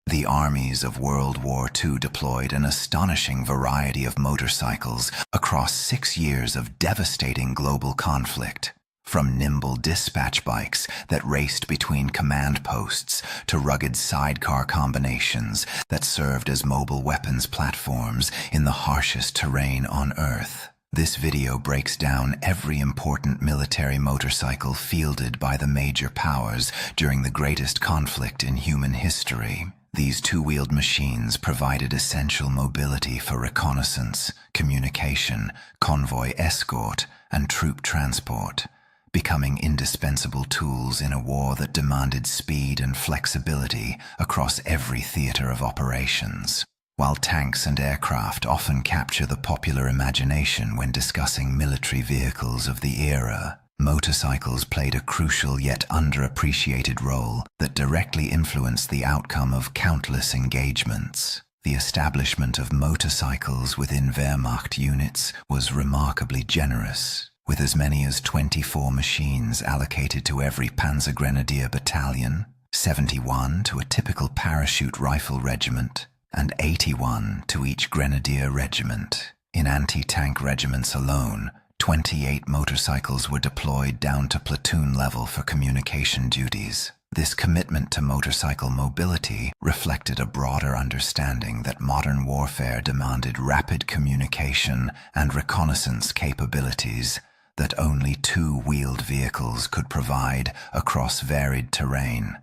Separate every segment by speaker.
Speaker 1: The armies of World War II deployed an astonishing variety of motorcycles across 6 years of devastating global conflict. From nimble dispatch bikes that raced between command posts to rugged sidecar combinations that served as mobile weapons platforms in the harshest terrain on Earth. This video breaks down every important military motorcycle fielded by the major powers during the greatest conflict in human history. These two-wheeled machines provided essential mobility for reconnaissance, communication, convoy escort, and troop transport, becoming indispensable tools in a war that demanded speed and flexibility across every theater of operations. While tanks and aircraft often capture the popular imagination when discussing military vehicles of the era, motorcycles played a crucial yet underappreciated role that directly influenced the outcome of countless engagements. The establishment of motorcycles within Wehrmacht units was remarkably generous, with as many as 24 machines allocated to every Panzergrenadier battalion, 71 to a typical parachute rifle regiment, and 81 to each grenadier regiment. In anti-tank regiments alone, 28 motorcycles were deployed down to platoon level for communication duties. This commitment to motorcycle mobility reflected a broader understanding that modern warfare demanded rapid communication and reconnaissance capabilities that only two-wheeled vehicles could provide across varied terrain.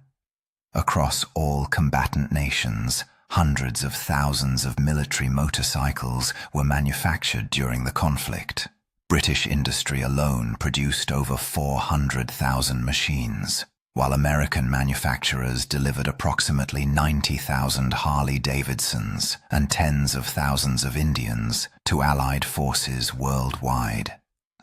Speaker 1: Across all combatant nations, hundreds of thousands of military motorcycles were manufactured during the conflict. British industry alone produced over 400,000 machines, while American manufacturers delivered approximately 90,000 Harley-Davidsons and tens of thousands of Indians to Allied forces worldwide.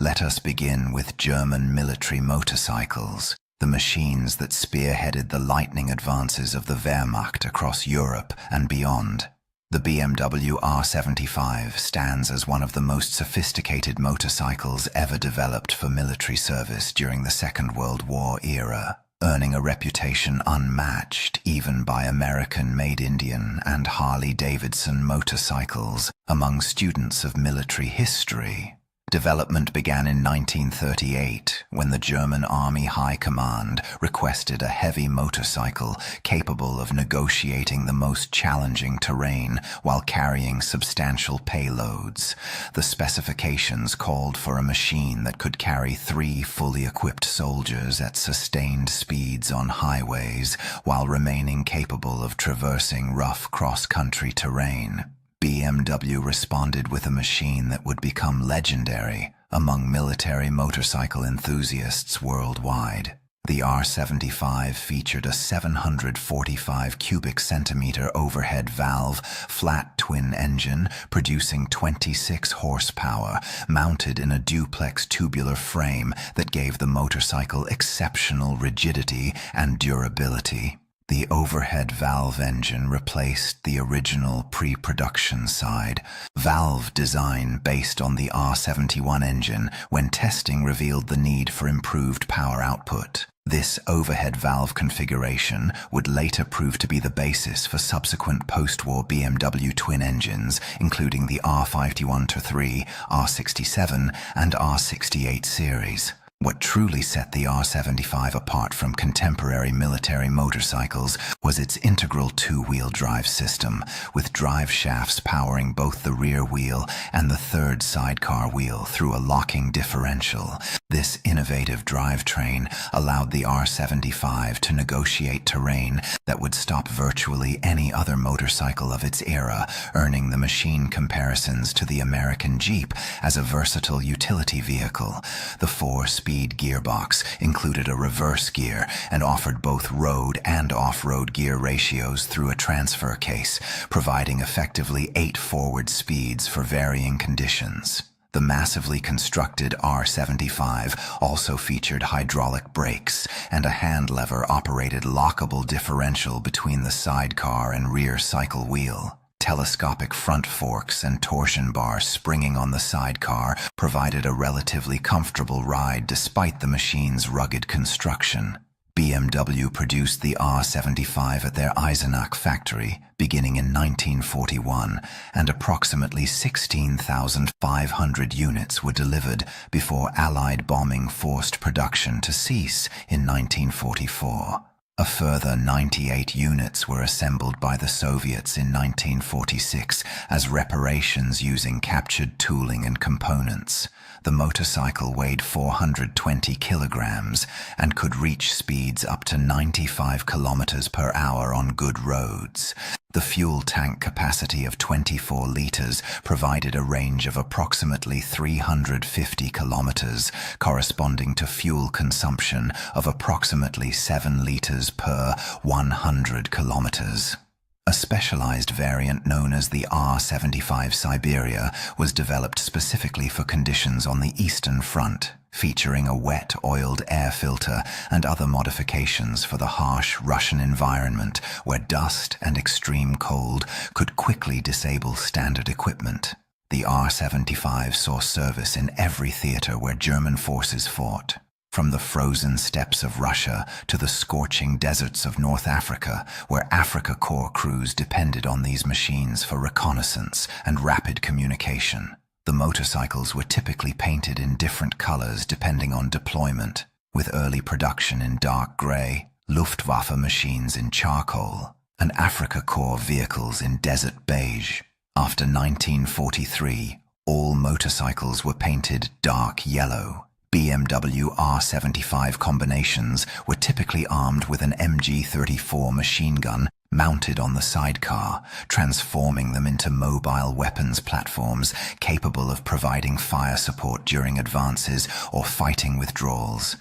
Speaker 1: Let us begin with German military motorcycles, the machines that spearheaded the lightning advances of the Wehrmacht across Europe and beyond. The BMW R75 stands as one of the most sophisticated motorcycles ever developed for military service during the Second World War era, earning a reputation unmatched even by American-made Indian and Harley-Davidson motorcycles among students of military history. Development began in 1938 when the German Army High Command requested a heavy motorcycle capable of negotiating the most challenging terrain while carrying substantial payloads. The specifications called for a machine that could carry 3 fully equipped soldiers at sustained speeds on highways while remaining capable of traversing rough cross-country terrain. BMW responded with a machine that would become legendary among military motorcycle enthusiasts worldwide. The R75 featured a 745 cubic centimeter overhead valve, flat twin engine producing 26 horsepower, mounted in a duplex tubular frame that gave the motorcycle exceptional rigidity and durability. The overhead valve engine replaced the original pre-production side valve design based on the R71 engine when testing revealed the need for improved power output. This overhead valve configuration would later prove to be the basis for subsequent post-war BMW twin engines, including the R51-3, R67, and R68 series. What truly set the R75 apart from contemporary military motorcycles was its integral two-wheel drive system, with drive shafts powering both the rear wheel and the third sidecar wheel through a locking differential. This innovative drivetrain allowed the R75 to negotiate terrain that would stop virtually any other motorcycle of its era, earning the machine comparisons to the American Jeep as a versatile utility vehicle. The 4-speed gearbox included a reverse gear and offered both road and off-road gear ratios through a transfer case, providing effectively 8 forward speeds for varying conditions. The massively constructed R75 also featured hydraulic brakes and a hand lever-operated lockable differential between the sidecar and rear cycle wheel. Telescopic front forks and torsion bar springing on the sidecar provided a relatively comfortable ride despite the machine's rugged construction. BMW produced the R75 at their Eisenach factory beginning in 1941, and approximately 16,500 units were delivered before Allied bombing forced production to cease in 1944. A further 98 units were assembled by the Soviets in 1946 as reparations using captured tooling and components. The motorcycle weighed 420 kilograms and could reach speeds up to 95 kilometers per hour on good roads. The fuel tank capacity of 24 liters provided a range of approximately 350 kilometers, corresponding to fuel consumption of approximately 7 liters per 100 kilometers. A specialized variant known as the R75 Siberia was developed specifically for conditions on the Eastern Front, featuring a wet, oiled air filter and other modifications for the harsh Russian environment where dust and extreme cold could quickly disable standard equipment. The R75 saw service in every theater where German forces fought. From the frozen steppes of Russia to the scorching deserts of North Africa, where Africa Corps crews depended on these machines for reconnaissance and rapid communication. The motorcycles were typically painted in different colors depending on deployment, with early production in dark gray, Luftwaffe machines in charcoal, and Africa Corps vehicles in desert beige. After 1943, all motorcycles were painted dark yellow. BMW R75 combinations were typically armed with an MG-34 machine gun mounted on the sidecar, transforming them into mobile weapons platforms capable of providing fire support during advances or fighting withdrawals.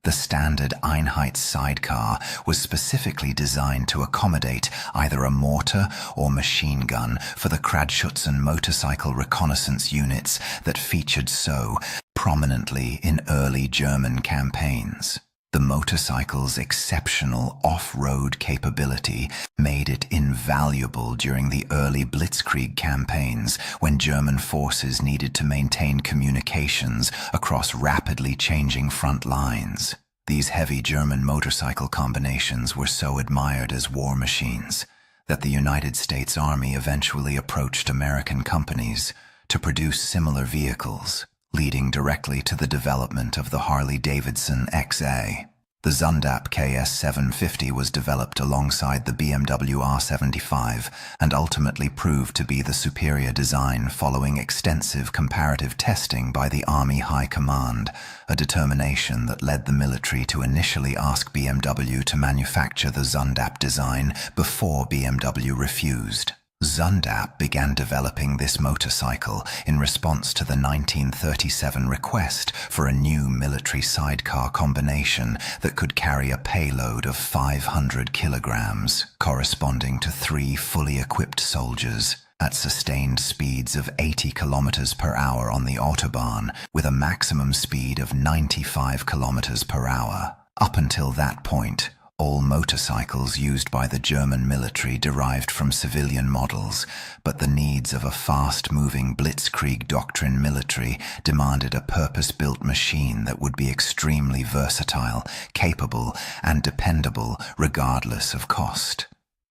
Speaker 1: The standard Einheit sidecar was specifically designed to accommodate either a mortar or machine gun for the Kradschützen motorcycle reconnaissance units that featured so prominently in early German campaigns. The motorcycle's exceptional off-road capability made it invaluable during the early Blitzkrieg campaigns when German forces needed to maintain communications across rapidly changing front lines. These heavy German motorcycle combinations were so admired as war machines that the United States Army eventually approached American companies to produce similar vehicles, leading directly to the development of the Harley-Davidson XA. The Zundap KS750 was developed alongside the BMW R75 and ultimately proved to be the superior design following extensive comparative testing by the Army High Command, a determination that led the military to initially ask BMW to manufacture the Zundap design before BMW refused. Zundap began developing this motorcycle in response to the 1937 request for a new military sidecar combination that could carry a payload of 500 kilograms, corresponding to 3 fully equipped soldiers, at sustained speeds of 80 kilometers per hour on the Autobahn, with a maximum speed of 95 kilometers per hour. Up until that point, all motorcycles used by the German military derived from civilian models, but the needs of a fast-moving Blitzkrieg doctrine military demanded a purpose-built machine that would be extremely versatile, capable, and dependable regardless of cost.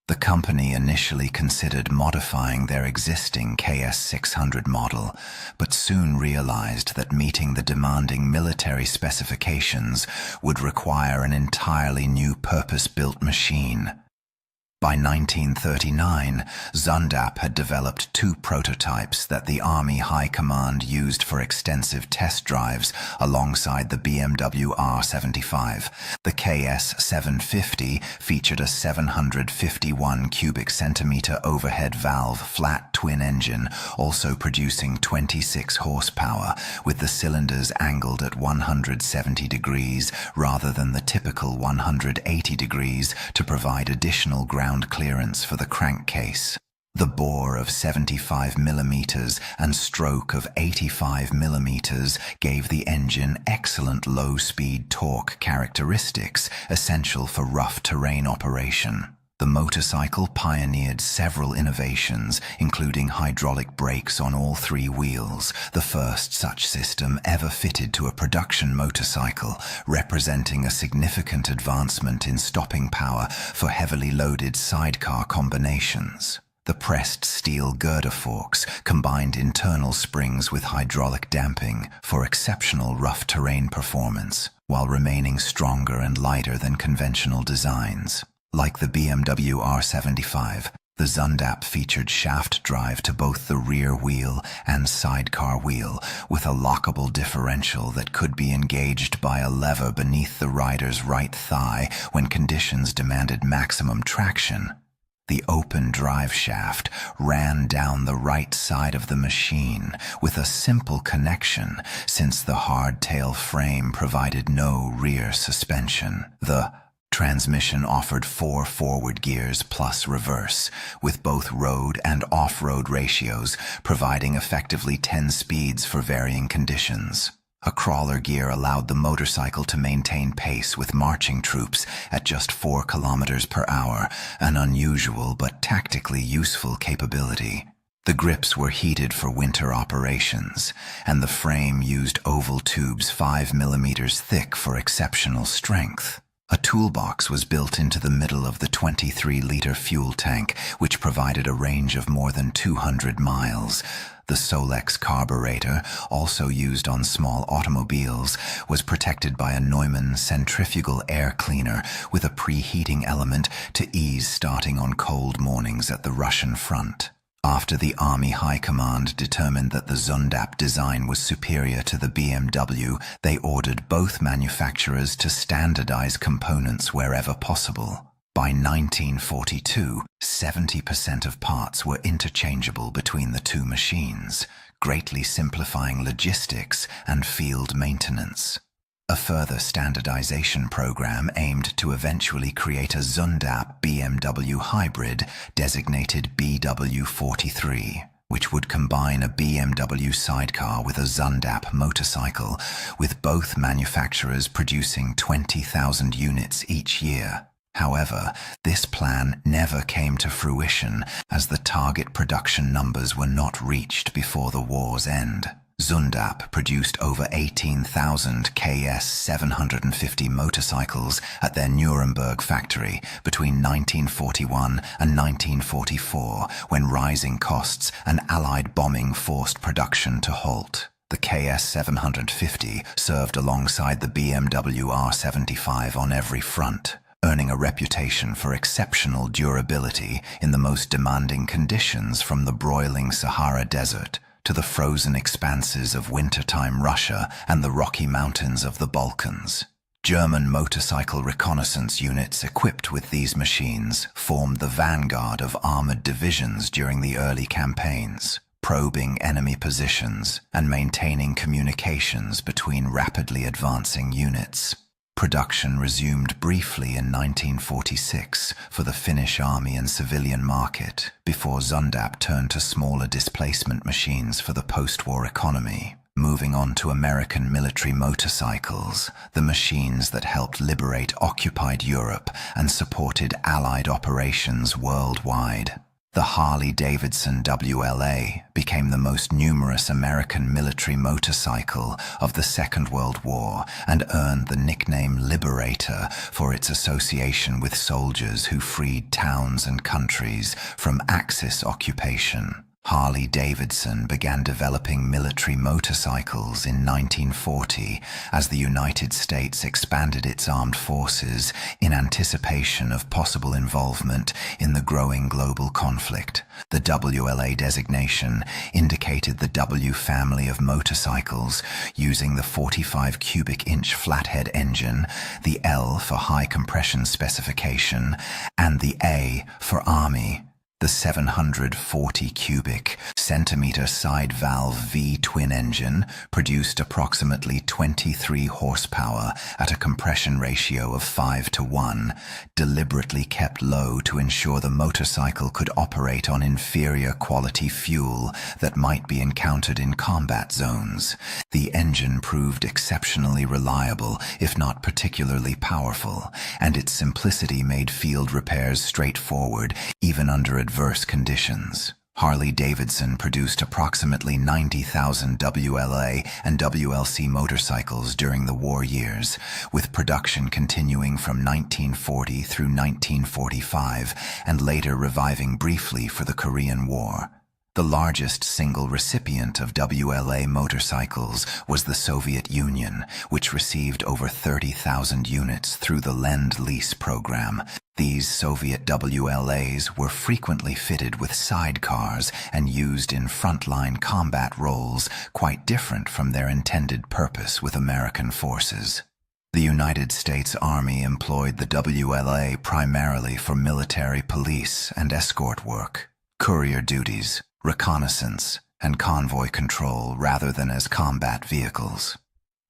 Speaker 1: The company initially considered modifying their existing KS600 model, but soon realized that meeting the demanding military specifications would require an entirely new purpose-built machine. By 1939, Zundap had developed 2 prototypes that the Army High Command used for extensive test drives alongside the BMW R75. The KS750 featured a 751 cubic centimeter overhead valve flat twin engine, also producing 26 horsepower, with the cylinders angled at 170 degrees rather than the typical 180 degrees to provide additional ground clearance for the crankcase. The bore of 75 mm and stroke of 85 mm gave the engine excellent low-speed torque characteristics essential for rough terrain operation. The motorcycle pioneered several innovations, including hydraulic brakes on all three wheels, the first such system ever fitted to a production motorcycle, representing a significant advancement in stopping power for heavily loaded sidecar combinations. The pressed steel girder forks combined internal springs with hydraulic damping for exceptional rough terrain performance, while remaining stronger and lighter than conventional designs. Like the BMW R75, the Zundap featured shaft drive to both the rear wheel and sidecar wheel, with a lockable differential that could be engaged by a lever beneath the rider's right thigh when conditions demanded maximum traction. The open drive shaft ran down the right side of the machine with a simple connection, since the hardtail frame provided no rear suspension. The transmission offered 4 forward gears plus reverse, with both road and off-road ratios providing effectively 10 speeds for varying conditions. A crawler gear allowed the motorcycle to maintain pace with marching troops at just 4 kilometers per hour, an unusual but tactically useful capability. The grips were heated for winter operations, and the frame used oval tubes 5 millimeters thick for exceptional strength. A toolbox was built into the middle of the 23-liter fuel tank, which provided a range of more than 200 miles. The Solex carburetor, also used on small automobiles, was protected by a Neumann centrifugal air cleaner with a preheating element to ease starting on cold mornings at the Russian front. After the Army High Command determined that the Zundap design was superior to the BMW, they ordered both manufacturers to standardize components wherever possible. By 1942, 70% of parts were interchangeable between the two machines, greatly simplifying logistics and field maintenance. A further standardization program aimed to eventually create a Zundap BMW hybrid designated BW43, which would combine a BMW sidecar with a Zundap motorcycle, with both manufacturers producing 20,000 units each year. However, this plan never came to fruition, as the target production numbers were not reached before the war's end. Zundap produced over 18,000 KS 750 motorcycles at their Nuremberg factory between 1941 and 1944, when rising costs and Allied bombing forced production to halt. The KS 750 served alongside the BMW R75 on every front, earning a reputation for exceptional durability in the most demanding conditions, from the broiling Sahara Desert to the frozen expanses of wintertime Russia and the Rocky Mountains of the Balkans. German motorcycle reconnaissance units equipped with these machines formed the vanguard of armored divisions during the early campaigns, probing enemy positions and maintaining communications between rapidly advancing units. Production resumed briefly in 1946 for the Finnish army and civilian market, before Zundap turned to smaller displacement machines for the post-war economy. Moving on to American military motorcycles, the machines that helped liberate occupied Europe and supported Allied operations worldwide. The Harley-Davidson WLA became the most numerous American military motorcycle of the Second World War and earned the nickname Liberator for its association with soldiers who freed towns and countries from Axis occupation. Harley-Davidson began developing military motorcycles in 1940 as the United States expanded its armed forces in anticipation of possible involvement in the growing global conflict. The WLA designation indicated the W family of motorcycles using the 45 cubic inch flathead engine, the L for high compression specification, and the A for Army. The 740 cubic centimeter side valve V-twin engine produced approximately 23 horsepower at a compression ratio of 5:1, deliberately kept low to ensure the motorcycle could operate on inferior quality fuel that might be encountered in combat zones. The engine proved exceptionally reliable, if not particularly powerful, and its simplicity made field repairs straightforward, even under adverse conditions. Harley-Davidson produced approximately 90,000 WLA and WLC motorcycles during the war years, with production continuing from 1940 through 1945 and later reviving briefly for the Korean War. The largest single recipient of WLA motorcycles was the Soviet Union, which received over 30,000 units through the Lend-Lease program. These Soviet WLAs were frequently fitted with sidecars and used in frontline combat roles, quite different from their intended purpose with American forces. The United States Army employed the WLA primarily for military police and escort work, courier duties, reconnaissance, and convoy control rather than as combat vehicles.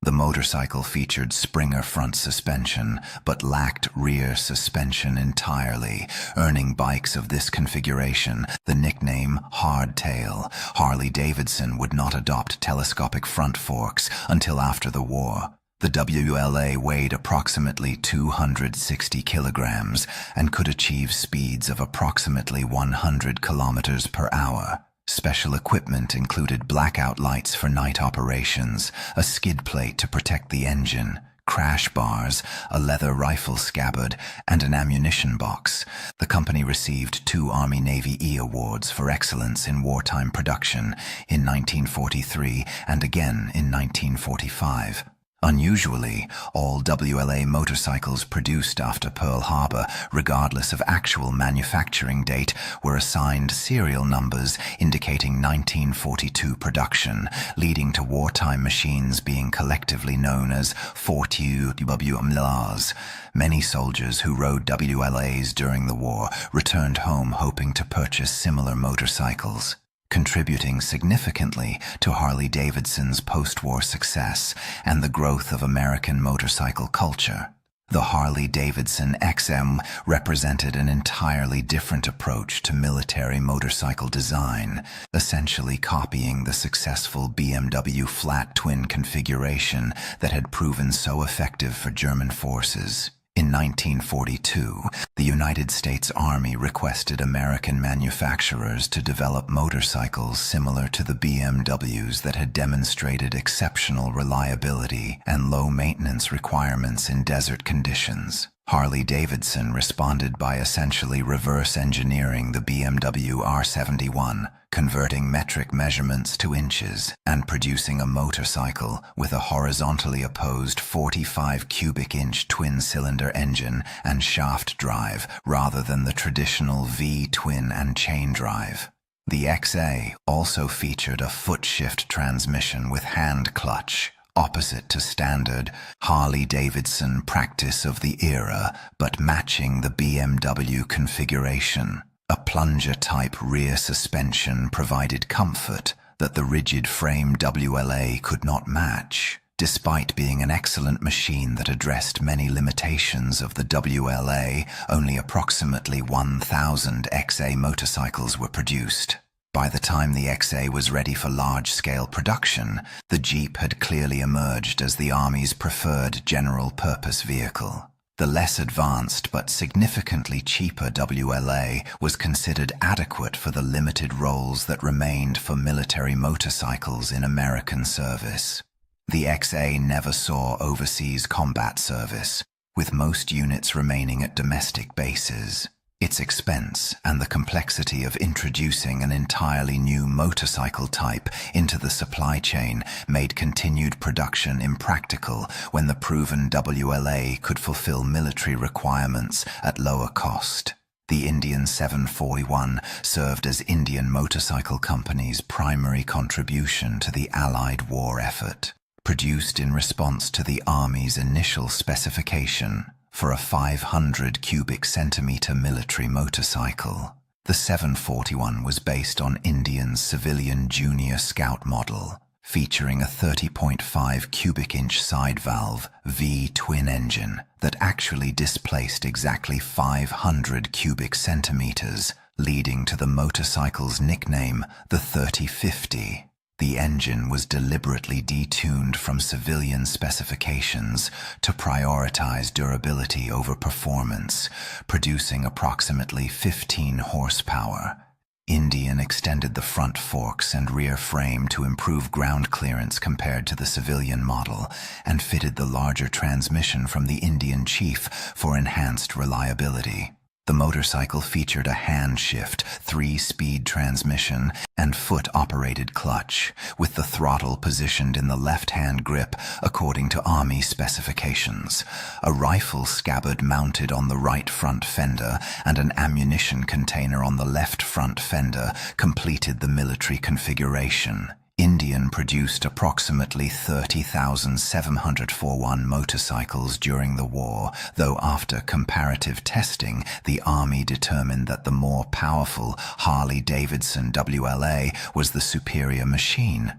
Speaker 1: The motorcycle featured Springer front suspension, but lacked rear suspension entirely, earning bikes of this configuration the nickname hardtail. Harley-Davidson would not adopt telescopic front forks until after the war. The WLA weighed approximately 260 kilograms and could achieve speeds of approximately 100 kilometers per hour. Special equipment included blackout lights for night operations, a skid plate to protect the engine, crash bars, a leather rifle scabbard, and an ammunition box. The company received 2 Army-Navy E awards for excellence in wartime production in 1943 and again in 1945. Unusually, all WLA motorcycles produced after Pearl Harbor, regardless of actual manufacturing date, were assigned serial numbers indicating 1942 production, leading to wartime machines being collectively known as 42WMLAs. Many soldiers who rode WLAs during the war returned home hoping to purchase similar motorcycles, contributing significantly to Harley-Davidson's post-war success and the growth of American motorcycle culture. The Harley-Davidson XM represented an entirely different approach to military motorcycle design, essentially copying the successful BMW flat twin configuration that had proven so effective for German forces. In 1942, the United States Army requested American manufacturers to develop motorcycles similar to the BMWs that had demonstrated exceptional reliability and low maintenance requirements in desert conditions. Harley-Davidson responded by essentially reverse engineering the BMW R71, converting metric measurements to inches, and producing a motorcycle with a horizontally opposed 45 cubic inch twin-cylinder engine and shaft drive rather than the traditional V-twin and chain drive. The XA also featured a foot-shift transmission with hand clutch, opposite to standard Harley-Davidson practice of the era, but matching the BMW configuration. A plunger-type rear suspension provided comfort that the rigid-frame WLA could not match. Despite being an excellent machine that addressed many limitations of the WLA, only approximately 1,000 XA motorcycles were produced. By the time the XA was ready for large-scale production, the Jeep had clearly emerged as the Army's preferred general-purpose vehicle. The less advanced but significantly cheaper WLA was considered adequate for the limited roles that remained for military motorcycles in American service. The XA never saw overseas combat service, with most units remaining at domestic bases. Its expense and the complexity of introducing an entirely new motorcycle type into the supply chain made continued production impractical when the proven WLA could fulfill military requirements at lower cost. The Indian 741 served as Indian Motorcycle Company's primary contribution to the Allied war effort, produced in response to the Army's initial specification for a 500 cubic centimeter military motorcycle. The 741 was based on Indian's civilian Junior Scout model, featuring a 30.5 cubic inch side valve V-twin engine that actually displaced exactly 500 cubic centimeters, leading to the motorcycle's nickname, the 3050. The engine was deliberately detuned from civilian specifications to prioritize durability over performance, producing approximately 15 horsepower. Indian extended the front forks and rear frame to improve ground clearance compared to the civilian model, and fitted the larger transmission from the Indian Chief for enhanced reliability. The motorcycle featured a hand-shift, 3-speed transmission and foot-operated clutch, with the throttle positioned in the left-hand grip according to Army specifications. A rifle scabbard mounted on the right front fender and an ammunition container on the left front fender completed the military configuration. Indian produced approximately 30,741 motorcycles during the war, though after comparative testing, the Army determined that the more powerful Harley-Davidson WLA was the superior machine.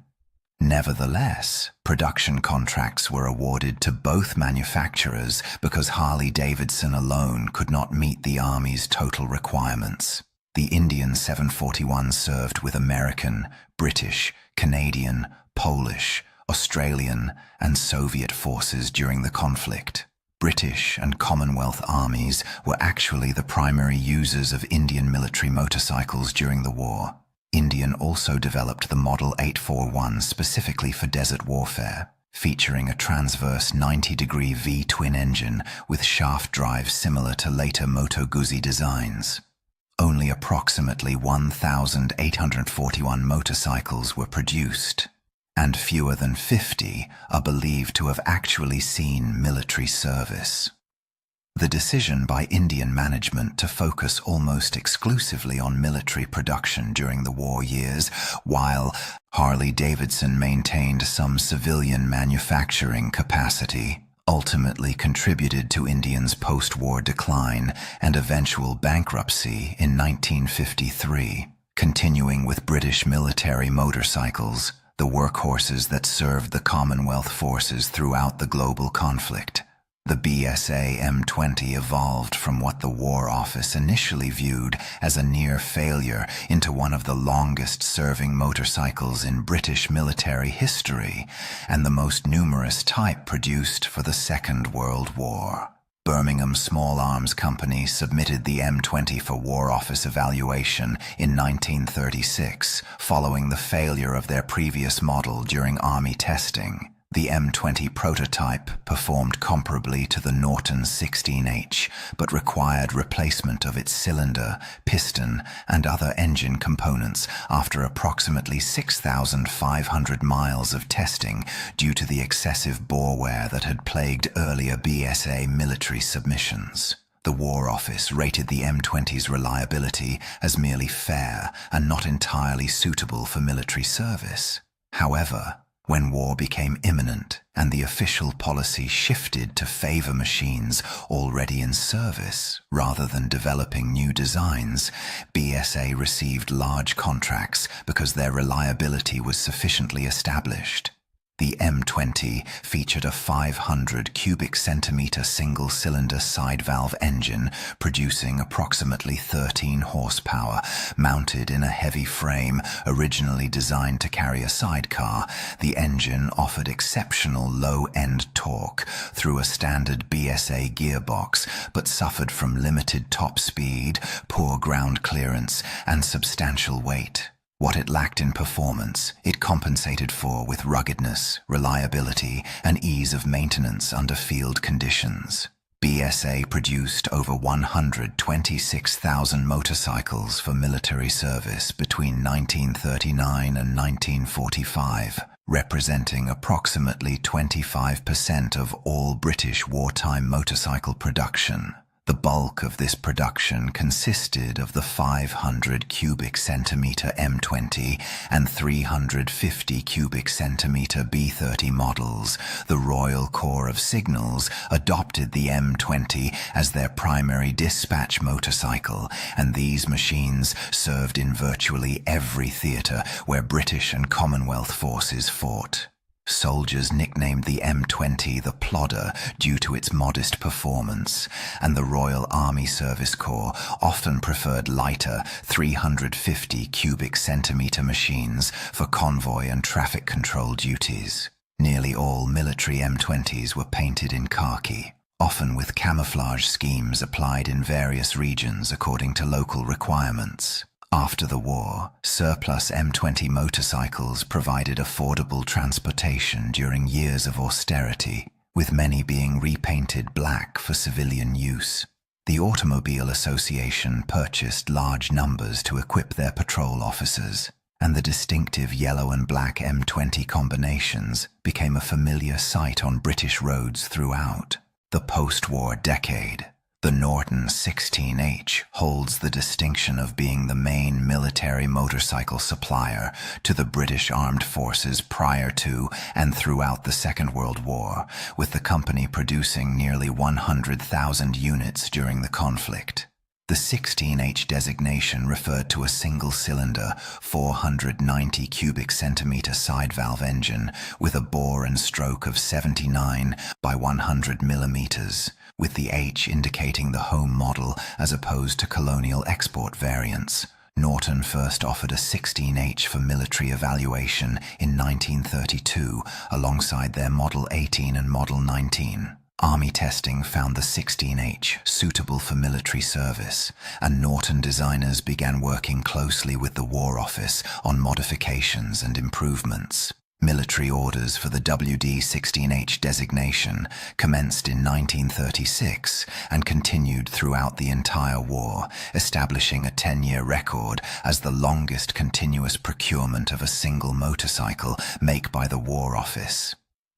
Speaker 1: Nevertheless, production contracts were awarded to both manufacturers because Harley-Davidson alone could not meet the Army's total requirements. The Indian 741 served with American, British, Canadian, Polish, Australian, and Soviet forces during the conflict. British and Commonwealth armies were actually the primary users of Indian military motorcycles during the war. Indian also developed the Model 841 specifically for desert warfare, featuring a transverse 90-degree V-twin engine with shaft drive similar to later Moto Guzzi designs. Only approximately 1,841 motorcycles were produced, and fewer than 50 are believed to have actually seen military service. The decision by Indian management to focus almost exclusively on military production during the war years, while Harley-Davidson maintained some civilian manufacturing capacity, ultimately contributed to Indian's post-war decline and eventual bankruptcy in 1953. Continuing with British military motorcycles, the workhorses that served the Commonwealth forces throughout the global conflict. The BSA M20 evolved from what the War Office initially viewed as a near failure into one of the longest-serving motorcycles in British military history, and the most numerous type produced for the Second World War. Birmingham Small Arms Company submitted the M20 for War Office evaluation in 1936, following the failure of their previous model during Army testing. The M20 prototype performed comparably to the Norton 16H, but required replacement of its cylinder, piston, and other engine components after approximately 6,500 miles of testing due to the excessive bore wear that had plagued earlier BSA military submissions. The War Office rated the M20's reliability as merely fair and not entirely suitable for military service. However, when war became imminent and the official policy shifted to favor machines already in service rather than developing new designs, BSA received large contracts because their reliability was sufficiently established. The M20 featured a 500 cubic centimeter single-cylinder side-valve engine producing approximately 13 horsepower. Mounted in a heavy frame originally designed to carry a sidecar, the engine offered exceptional low-end torque through a standard BSA gearbox, but suffered from limited top speed, poor ground clearance, and substantial weight. What it lacked in performance, it compensated for with ruggedness, reliability, and ease of maintenance under field conditions. BSA produced over 126,000 motorcycles for military service between 1939 and 1945, representing approximately 25% of all British wartime motorcycle production. The bulk of this production consisted of the 500 cubic centimeter M20 and 350 cubic centimeter B30 models. The Royal Corps of Signals adopted the M20 as their primary dispatch motorcycle, and these machines served in virtually every theatre where British and Commonwealth forces fought. Soldiers nicknamed the M20 the Plodder due to its modest performance, and the Royal Army Service Corps often preferred lighter 350 cubic centimeter machines for convoy and traffic control duties. Nearly all military M20s were painted in khaki, often with camouflage schemes applied in various regions according to local requirements. After the war, surplus M20 motorcycles provided affordable transportation during years of austerity, with many being repainted black for civilian use. The Automobile Association purchased large numbers to equip their patrol officers, and the distinctive yellow and black M20 combinations became a familiar sight on British roads throughout the post-war decade. The Norton 16H holds the distinction of being the main military motorcycle supplier to the British Armed Forces prior to and throughout the Second World War, with the company producing nearly 100,000 units during the conflict. The 16H designation referred to a single-cylinder, 490 cubic centimeter side valve engine with a bore and stroke of 79 by 100 millimeters, with the H indicating the home model as opposed to colonial export variants. Norton first offered a 16H for military evaluation in 1932 alongside their Model 18 and Model 19. Army testing found the 16H suitable for military service, and Norton designers began working closely with the War Office on modifications and improvements. Military orders for the WD-16H designation commenced in 1936 and continued throughout the entire war, establishing a 10-year record as the longest continuous procurement of a single motorcycle make by the War Office.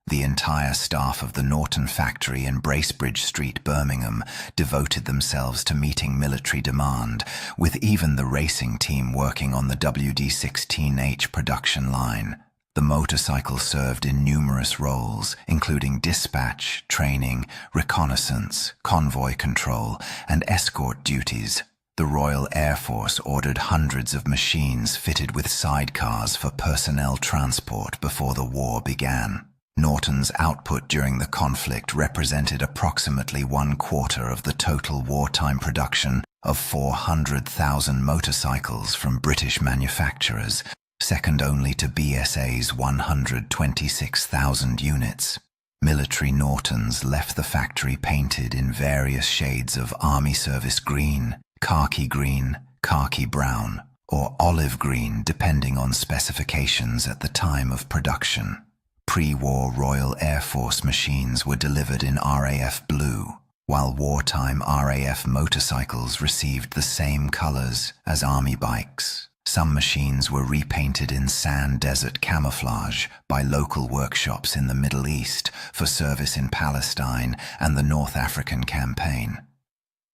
Speaker 1: The entire staff of the Norton factory in Bracebridge Street, Birmingham, devoted themselves to meeting military demand, with even the racing team working on the WD-16H production line. The motorcycle served in numerous roles, including dispatch, training, reconnaissance, convoy control, and escort duties. The Royal Air Force ordered hundreds of machines fitted with sidecars for personnel transport before the war began. Norton's output during the conflict represented approximately 1/4 of the total wartime production of 400,000 motorcycles from British manufacturers, second only to BSA's 126,000 units. Military Nortons left the factory painted in various shades of Army Service green, khaki brown, or olive green depending on specifications at the time of production. Pre-war Royal Air Force machines were delivered in RAF blue, while wartime RAF motorcycles received the same colors as Army bikes. Some machines were repainted in sand desert camouflage by local workshops in the Middle East for service in Palestine and the North African campaign.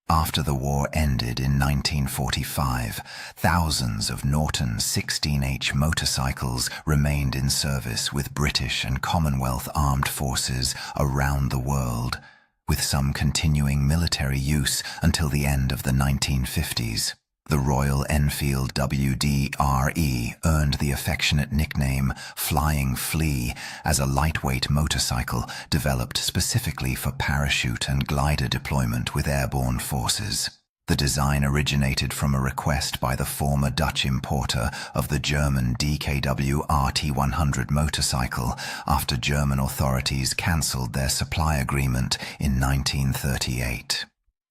Speaker 1: After the war ended in 1945, thousands of Norton 16H motorcycles remained in service with British and Commonwealth armed forces around the world, with some continuing military use until the end of the 1950s. The Royal Enfield WWII earned the affectionate nickname Flying Flea as a lightweight motorcycle developed specifically for parachute and glider deployment with airborne forces. The design originated from a request by the former Dutch importer of the German DKW RT100 motorcycle after German authorities cancelled their supply agreement in 1938.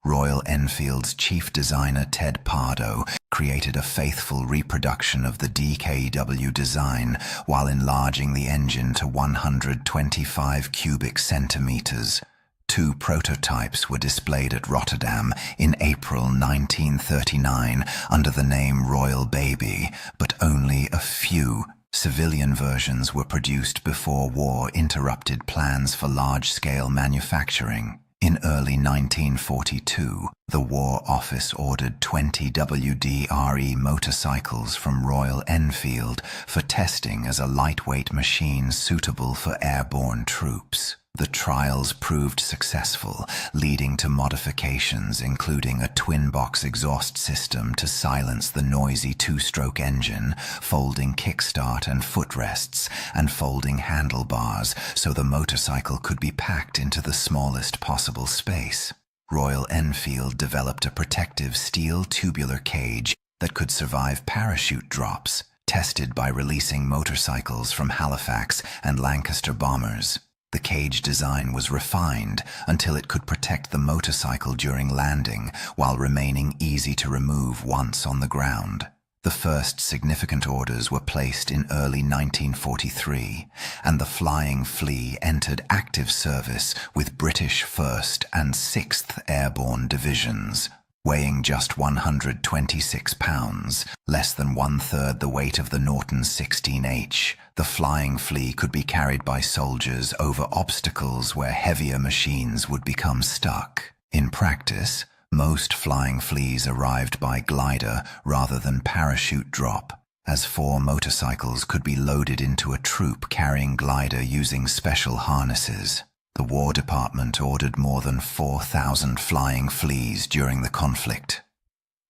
Speaker 1: Royal Enfield's chief designer Ted Pardo created a faithful reproduction of the DKW design while enlarging the engine to 125 cubic centimeters. 2 prototypes were displayed at Rotterdam in April 1939 under the name Royal Baby, but only a few civilian versions were produced before war interrupted plans for large-scale manufacturing. In early 1942, the War Office ordered 20 WWII motorcycles from Royal Enfield for testing as a lightweight machine suitable for airborne troops. The trials proved successful, leading to modifications including a twin-box exhaust system to silence the noisy two-stroke engine, folding kickstart and footrests, and folding handlebars so the motorcycle could be packed into the smallest possible space. Royal Enfield developed a protective steel tubular cage that could survive parachute drops, tested by releasing motorcycles from Halifax and Lancaster bombers. The cage design was refined until it could protect the motorcycle during landing while remaining easy to remove once on the ground. The first significant orders were placed in early 1943, and the Flying Flea entered active service with British 1st and 6th Airborne Divisions. Weighing just 126 pounds, less than one-third the weight of the Norton 16H, the Flying Flea could be carried by soldiers over obstacles where heavier machines would become stuck. In practice, most Flying Fleas arrived by glider rather than parachute drop, as 4 motorcycles could be loaded into a troop carrying glider using special harnesses. The War Department ordered more than 4,000 Flying Fleas during the conflict.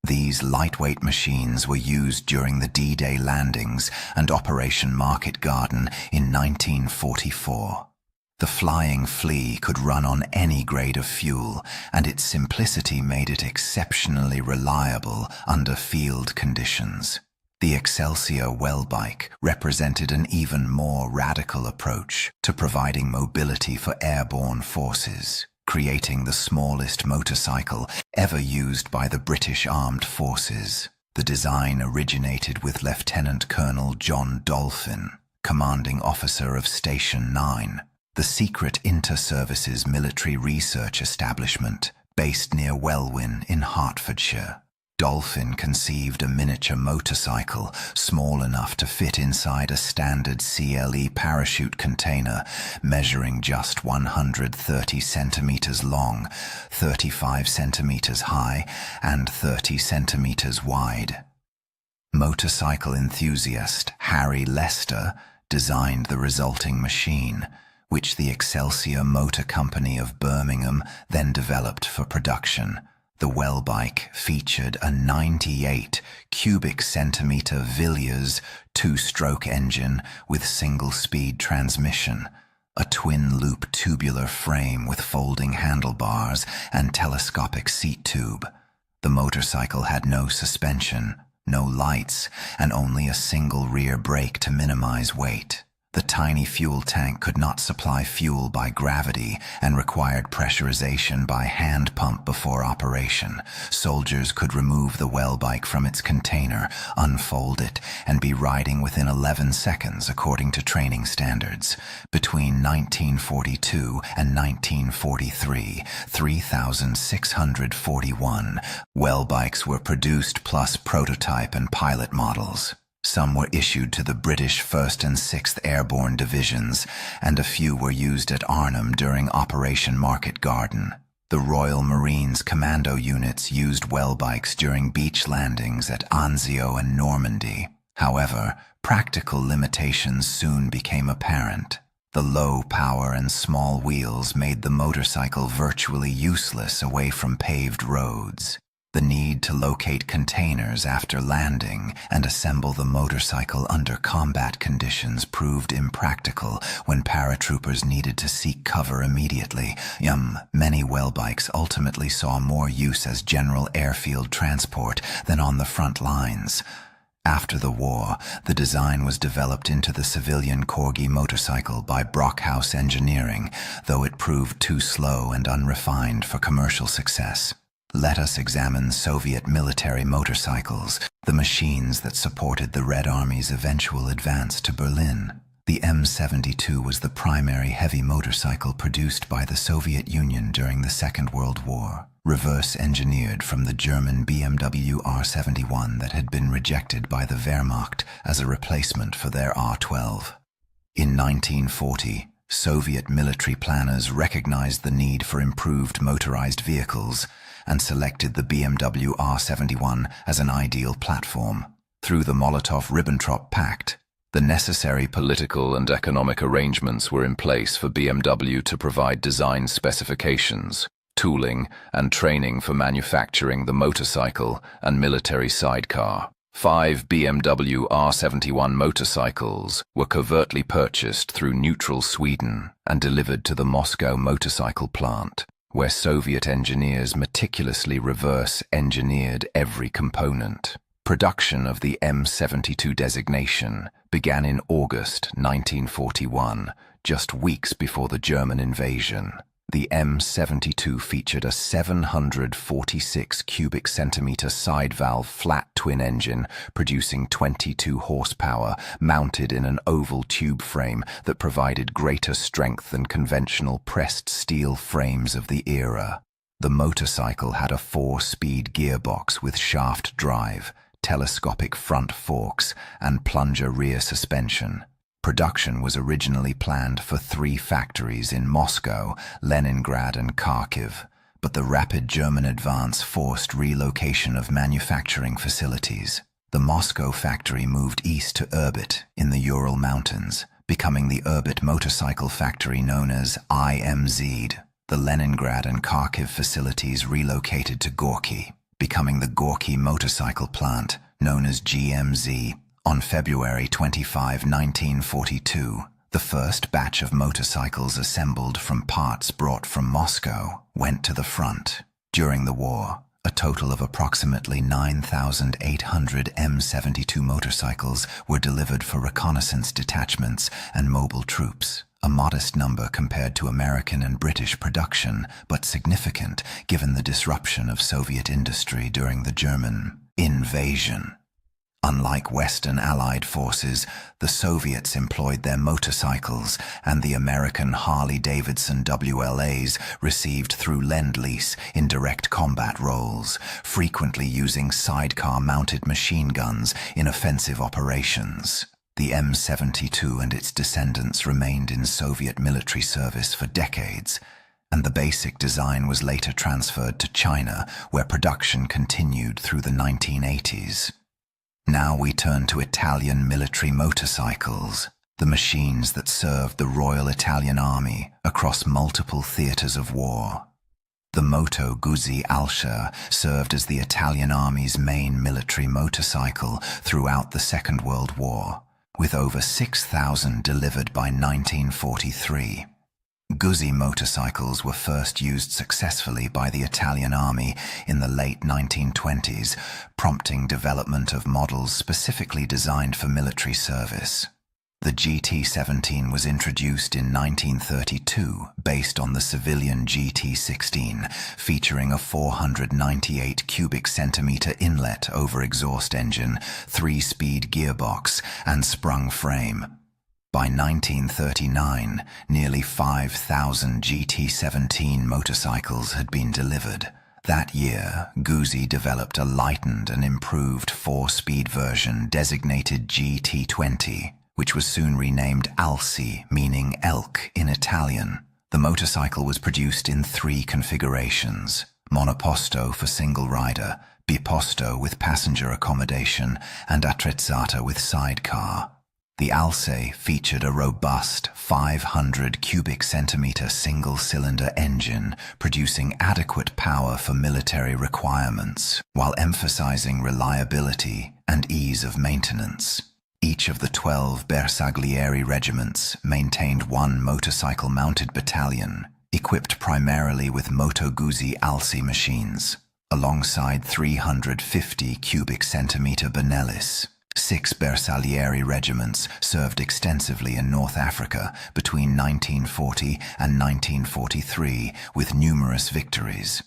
Speaker 1: These lightweight machines were used during the D-Day landings and Operation Market Garden in 1944. The Flying Flea could run on any grade of fuel, and its simplicity made it exceptionally reliable under field conditions. The Excelsior well bike represented an even more radical approach to providing mobility for airborne forces, creating the smallest motorcycle ever used by the British Armed Forces. The design originated with Lieutenant Colonel John Dolphin, commanding officer of Station 9, the secret inter-services military research establishment based near Welwyn in Hertfordshire. Dolphin conceived a miniature motorcycle small enough to fit inside a standard CLE parachute container, measuring just 130 centimeters long, 35 centimeters high, and 30 centimeters wide. Motorcycle enthusiast Harry Lester designed the resulting machine, which the Excelsior Motor Company of Birmingham then developed for production. The well bike featured a 98 cubic centimeter Villiers two-stroke engine with single-speed transmission, a twin-loop tubular frame with folding handlebars and telescopic seat tube. The motorcycle had no suspension, no lights, and only a single rear brake to minimize weight. The tiny fuel tank could not supply fuel by gravity and required pressurization by hand pump before operation. Soldiers could remove the well bike from its container, unfold it, and be riding within 11 seconds according to training standards. Between 1942 and 1943, 3,641 well bikes were produced plus prototype and pilot models. Some were issued to the British 1st and 6th Airborne Divisions, and a few were used at Arnhem during Operation Market Garden. The Royal Marines commando units used well bikes during beach landings at Anzio and Normandy. However, practical limitations soon became apparent. The low power and small wheels made the motorcycle virtually useless away from paved roads. The need to locate containers after landing and assemble the motorcycle under combat conditions proved impractical when paratroopers needed to seek cover immediately. Many well bikes ultimately saw more use as general airfield transport than on the front lines. After the war, the design was developed into the civilian Corgi motorcycle by Brockhaus Engineering, though it proved too slow and unrefined for commercial success. Let us examine Soviet military motorcycles, the machines that supported the Red Army's eventual advance to Berlin. The M72 was the primary heavy motorcycle produced by the Soviet Union during the Second World War, reverse-engineered from the German BMW R71 that had been rejected by the Wehrmacht as a replacement for their R12. In 1940, Soviet military planners recognized the need for improved motorized vehicles and selected the BMW R71 as an ideal platform. Through the Molotov-Ribbentrop Pact, the necessary political and economic arrangements were in place for BMW to provide design specifications, tooling, and training for manufacturing the motorcycle and military sidecar. 5 BMW R71 motorcycles were covertly purchased through neutral Sweden and delivered to the Moscow motorcycle plant, where Soviet engineers meticulously reverse-engineered every component. Production of the M72 designation began in August 1941, just weeks before the German invasion. The M72 featured a 746 cubic centimeter side-valve flat twin engine producing 22 horsepower, mounted in an oval tube frame that provided greater strength than conventional pressed steel frames of the era. The motorcycle had a 4-speed gearbox with shaft drive, telescopic front forks, and plunger rear suspension. Production was originally planned for 3 factories in Moscow, Leningrad, and Kharkiv, but the rapid German advance forced relocation of manufacturing facilities. The Moscow factory moved east to Irbit in the Ural Mountains, becoming the Irbit motorcycle factory known as IMZ. The Leningrad and Kharkiv facilities relocated to Gorky, becoming the Gorky motorcycle plant, known as GMZ. On February 25, 1942, the first batch of motorcycles assembled from parts brought from Moscow went to the front. During the war, a total of approximately 9,800 M72 motorcycles were delivered for reconnaissance detachments and mobile troops, a modest number compared to American and British production, but significant given the disruption of Soviet industry during the German invasion. Unlike Western Allied forces, the Soviets employed their motorcycles, and the American Harley-Davidson WLAs received through Lend-Lease in direct combat roles, frequently using sidecar-mounted machine guns in offensive operations. The M72 and its descendants remained in Soviet military service for decades, and the basic design was later transferred to China, where production continued through the 1980s. Now we turn to Italian military motorcycles, the machines that served the Royal Italian Army across multiple theaters of war. The Moto Guzzi Alce served as the Italian Army's main military motorcycle throughout the Second World War, with over 6,000 delivered by 1943. Guzzi motorcycles were first used successfully by the Italian Army in the late 1920s, prompting development of models specifically designed for military service. The GT-17 was introduced in 1932, based on the civilian GT-16, featuring a 498 cubic centimeter inlet over exhaust engine, 3-speed gearbox, and sprung frame. By 1939, nearly 5,000 GT-17 motorcycles had been delivered. That year, Guzzi developed a lightened and improved 4-speed version designated GT-20, which was soon renamed Alce, meaning elk in Italian. The motorcycle was produced in 3 configurations: monoposto for single rider, biposto with passenger accommodation, and attrezzata with sidecar. The Alce featured a robust 500 cubic centimeter single-cylinder engine, producing adequate power for military requirements, while emphasizing reliability and ease of maintenance. Each of the 12 Bersaglieri regiments maintained 1 motorcycle-mounted battalion, equipped primarily with Moto Guzzi Alce machines, alongside 350 cubic centimeter Benellis. 6 Bersaglieri regiments served extensively in North Africa between 1940 and 1943, with numerous victories.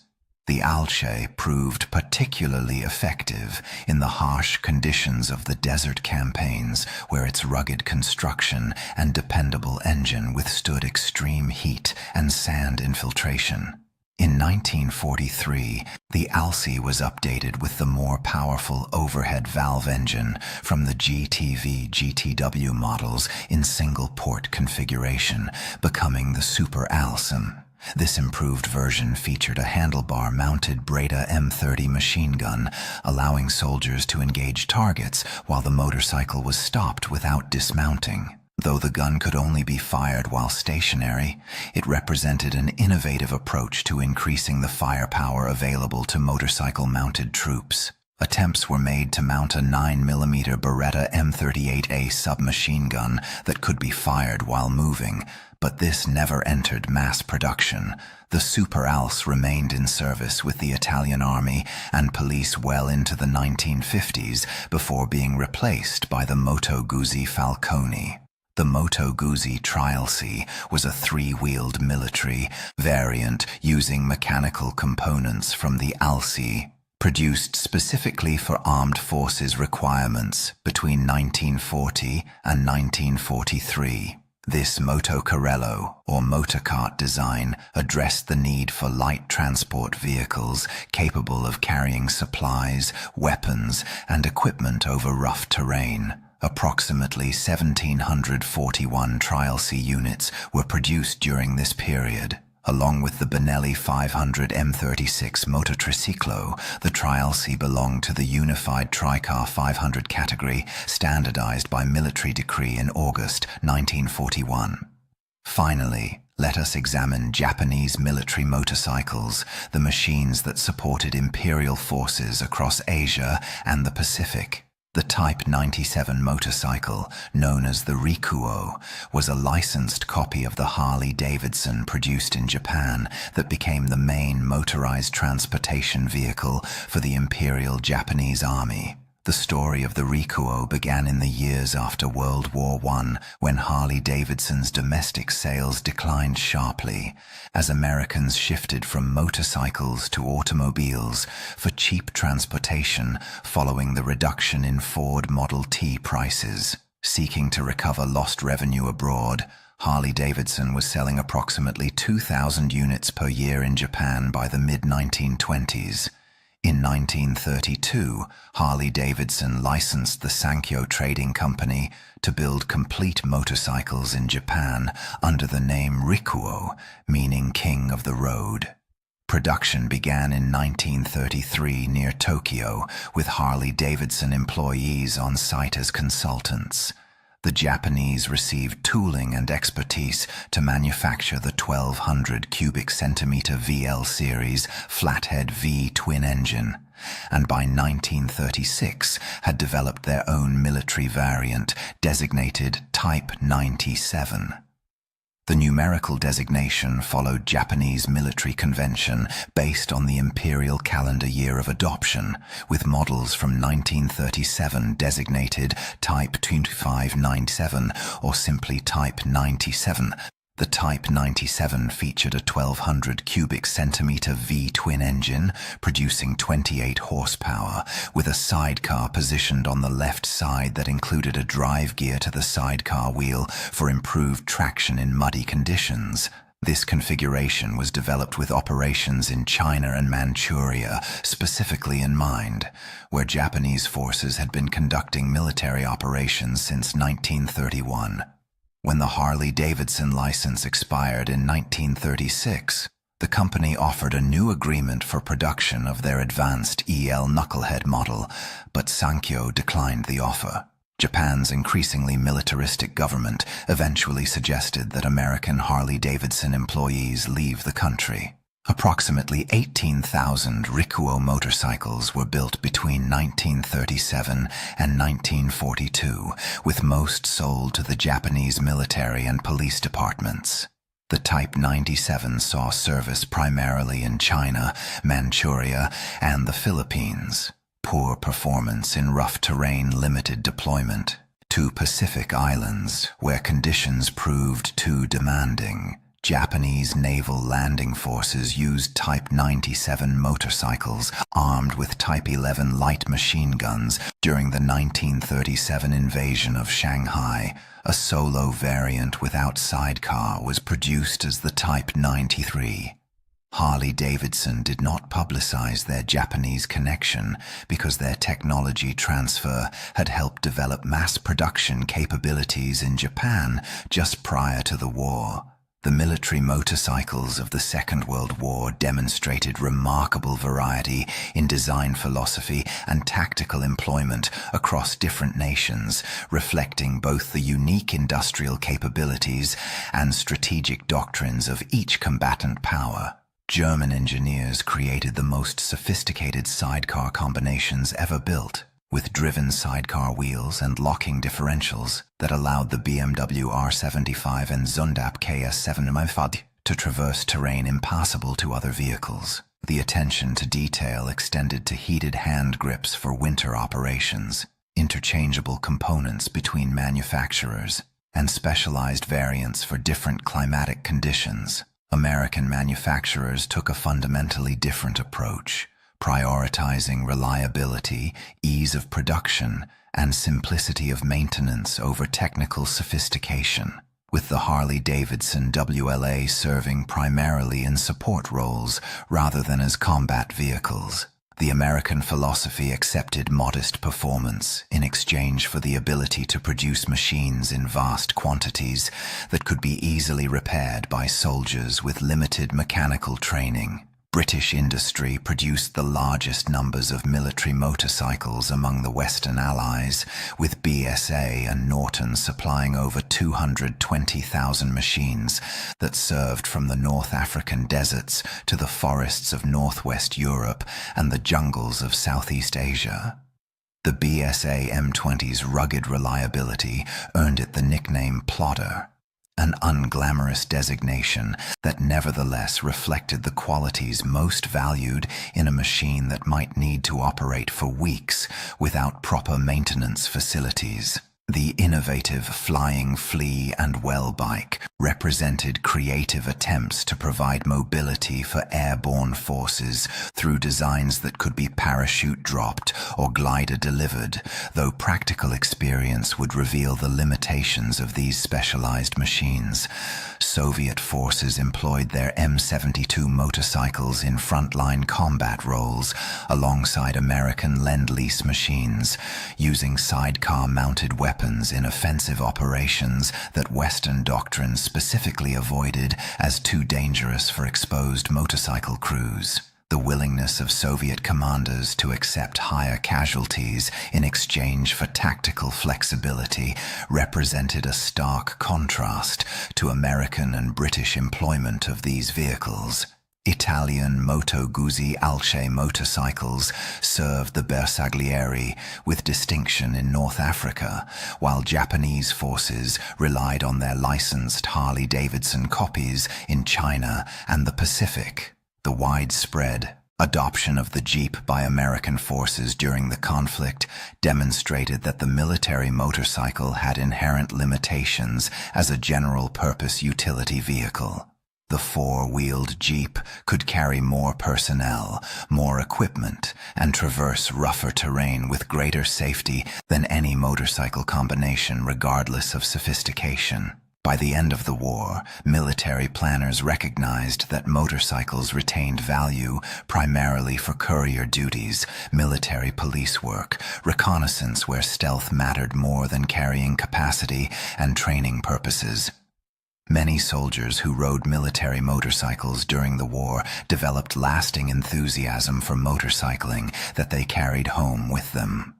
Speaker 1: The Alce proved particularly effective in the harsh conditions of the desert campaigns, where its rugged construction and dependable engine withstood extreme heat and sand infiltration. In 1943, the ALSI was updated with the more powerful overhead valve engine from the GTV-GTW models in single-port configuration, becoming the Super ALSIM. This improved version featured a handlebar-mounted Breda M30 machine gun, allowing soldiers to engage targets while the motorcycle was stopped without dismounting. Though the gun could only be fired while stationary, it represented an innovative approach to increasing the firepower available to motorcycle-mounted troops. Attempts were made to mount a 9mm Beretta M38A submachine gun that could be fired while moving, but this never entered mass production. The Super ALS remained in service with the Italian Army and police well into the 1950s before being replaced by the Moto Guzzi Falcone. The Moto Guzzi Trial-C was a three-wheeled military variant using mechanical components from the ALSI, produced specifically for armed forces requirements between 1940 and 1943. This motocarello, or motorcart design, addressed the need for light transport vehicles capable of carrying supplies, weapons, and equipment over rough terrain. Approximately 1,741 Trial-C units were produced during this period. Along with the Benelli 500 M36 Mototriciclo, the Trial-C belonged to the Unified Tricar 500 category, standardized by military decree in August 1941. Finally, let us examine Japanese military motorcycles, the machines that supported imperial forces across Asia and the Pacific. The Type 97 motorcycle, known as the Rikuo, was a licensed copy of the Harley-Davidson produced in Japan that became the main motorized transportation vehicle for the Imperial Japanese Army. The story of the Rikuo began in the years after World War I, when Harley-Davidson's domestic sales declined sharply, as Americans shifted from motorcycles to automobiles for cheap transportation following the reduction in Ford Model T prices. Seeking to recover lost revenue abroad, Harley-Davidson was selling approximately 2,000 units per year in Japan by the mid-1920s. In 1932, Harley-Davidson licensed the Sankyo Trading Company to build complete motorcycles in Japan under the name Rikuo, meaning King of the Road. Production began in 1933 near Tokyo, with Harley-Davidson employees on site as consultants. The Japanese received tooling and expertise to manufacture the 1,200 cubic centimeter VL series flathead V twin engine, and by 1936 had developed their own military variant designated Type 97. The numerical designation followed Japanese military convention based on the imperial calendar year of adoption, with models from 1937 designated Type 2597 or simply Type 97. The Type 97 featured a 1,200 cubic centimeter V twin engine producing 28 horsepower, with a sidecar positioned on the left side that included a drive gear to the sidecar wheel for improved traction in muddy conditions. This configuration was developed with operations in China and Manchuria specifically in mind, where Japanese forces had been conducting military operations since 1931. When the Harley-Davidson license expired in 1936, the company offered a new agreement for production of their advanced EL Knucklehead model, but Sankyo declined the offer. Japan's increasingly militaristic government eventually suggested that American Harley-Davidson employees leave the country. Approximately 18,000 Rikuo motorcycles were built between 1937 and 1942, with most sold to the Japanese military and police departments. The Type 97 saw service primarily in China, Manchuria, and the Philippines. Poor performance in rough terrain limited deployment to Pacific Islands, where conditions proved too demanding. Japanese naval landing forces used Type 97 motorcycles armed with Type 11 light machine guns during the 1937 invasion of Shanghai. A solo variant without sidecar was produced as the Type 93. Harley-Davidson did not publicize their Japanese connection because their technology transfer had helped develop mass production capabilities in Japan just prior to the war. The military motorcycles of the Second World War demonstrated remarkable variety in design philosophy and tactical employment across different nations, reflecting both the unique industrial capabilities and strategic doctrines of each combatant power. German engineers created the most sophisticated sidecar combinations ever built, with driven sidecar wheels and locking differentials that allowed the BMW R75 and Zundap KS7 to traverse terrain impassable to other vehicles. The attention to detail extended to heated hand grips for winter operations, interchangeable components between manufacturers, and specialized variants for different climatic conditions. American manufacturers took a fundamentally different approach, prioritizing reliability, ease of production, and simplicity of maintenance over technical sophistication, with the Harley-Davidson WLA serving primarily in support roles rather than as combat vehicles. The American philosophy accepted modest performance in exchange for the ability to produce machines in vast quantities that could be easily repaired by soldiers with limited mechanical training. British industry produced the largest numbers of military motorcycles among the Western Allies, with BSA and Norton supplying over 220,000 machines that served from the North African deserts to the forests of Northwest Europe and the jungles of Southeast Asia. The BSA M20's rugged reliability earned it the nickname Plodder, an unglamorous designation that nevertheless reflected the qualities most valued in a machine that might need to operate for weeks without proper maintenance facilities. The innovative Flying Flea and Well bike represented creative attempts to provide mobility for airborne forces through designs that could be parachute-dropped or glider-delivered, though practical experience would reveal the limitations of these specialized machines. Soviet forces employed their M72 motorcycles in frontline combat roles alongside American Lend-Lease machines, using sidecar-mounted weapons in offensive operations that Western doctrines specifically avoided as too dangerous for exposed motorcycle crews. The willingness of Soviet commanders to accept higher casualties in exchange for tactical flexibility represented a stark contrast to American and British employment of these vehicles. Italian Moto Guzzi Alce motorcycles served the Bersaglieri with distinction in North Africa, while Japanese forces relied on their licensed Harley-Davidson copies in China and the Pacific. The widespread adoption of the Jeep by American forces during the conflict demonstrated that the military motorcycle had inherent limitations as a general-purpose utility vehicle. The four-wheeled Jeep could carry more personnel, more equipment, and traverse rougher terrain with greater safety than any motorcycle combination regardless of sophistication. By the end of the war, military planners recognized that motorcycles retained value primarily for courier duties, military police work, reconnaissance where stealth mattered more than carrying capacity, and training purposes. Many soldiers who rode military motorcycles during the war developed lasting enthusiasm for motorcycling that they carried home with them.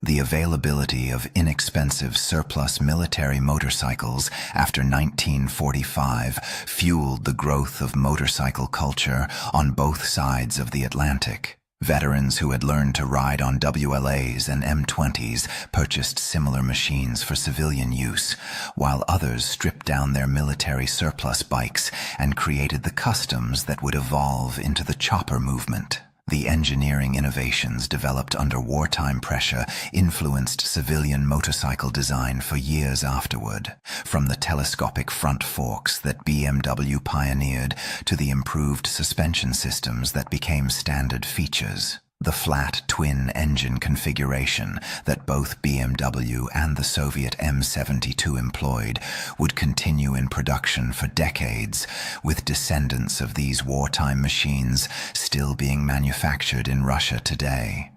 Speaker 1: The availability of inexpensive surplus military motorcycles after 1945 fueled the growth of motorcycle culture on both sides of the Atlantic. Veterans who had learned to ride on WLAs and M20s purchased similar machines for civilian use, while others stripped down their military surplus bikes and created the customs that would evolve into the chopper movement. The engineering innovations developed under wartime pressure influenced civilian motorcycle design for years afterward, from the telescopic front forks that BMW pioneered to the improved suspension systems that became standard features. The flat twin-engine configuration that both BMW and the Soviet M72 employed would continue in production for decades, with descendants of these wartime machines still being manufactured in Russia today.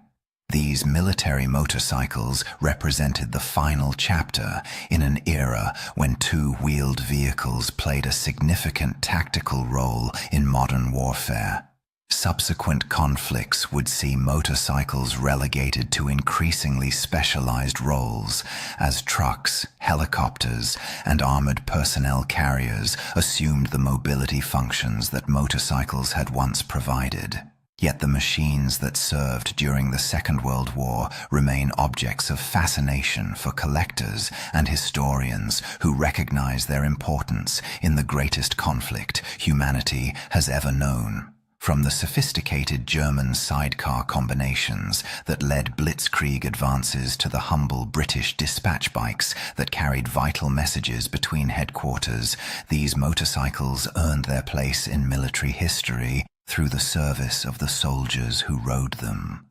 Speaker 1: These military motorcycles represented the final chapter in an era when two-wheeled vehicles played a significant tactical role in modern warfare. Subsequent conflicts would see motorcycles relegated to increasingly specialized roles as trucks, helicopters, and armored personnel carriers assumed the mobility functions that motorcycles had once provided. Yet the machines that served during the Second World War remain objects of fascination for collectors and historians who recognize their importance in the greatest conflict humanity has ever known. From the sophisticated German sidecar combinations that led blitzkrieg advances to the humble British dispatch bikes that carried vital messages between headquarters, these motorcycles earned their place in military history through the service of the soldiers who rode them.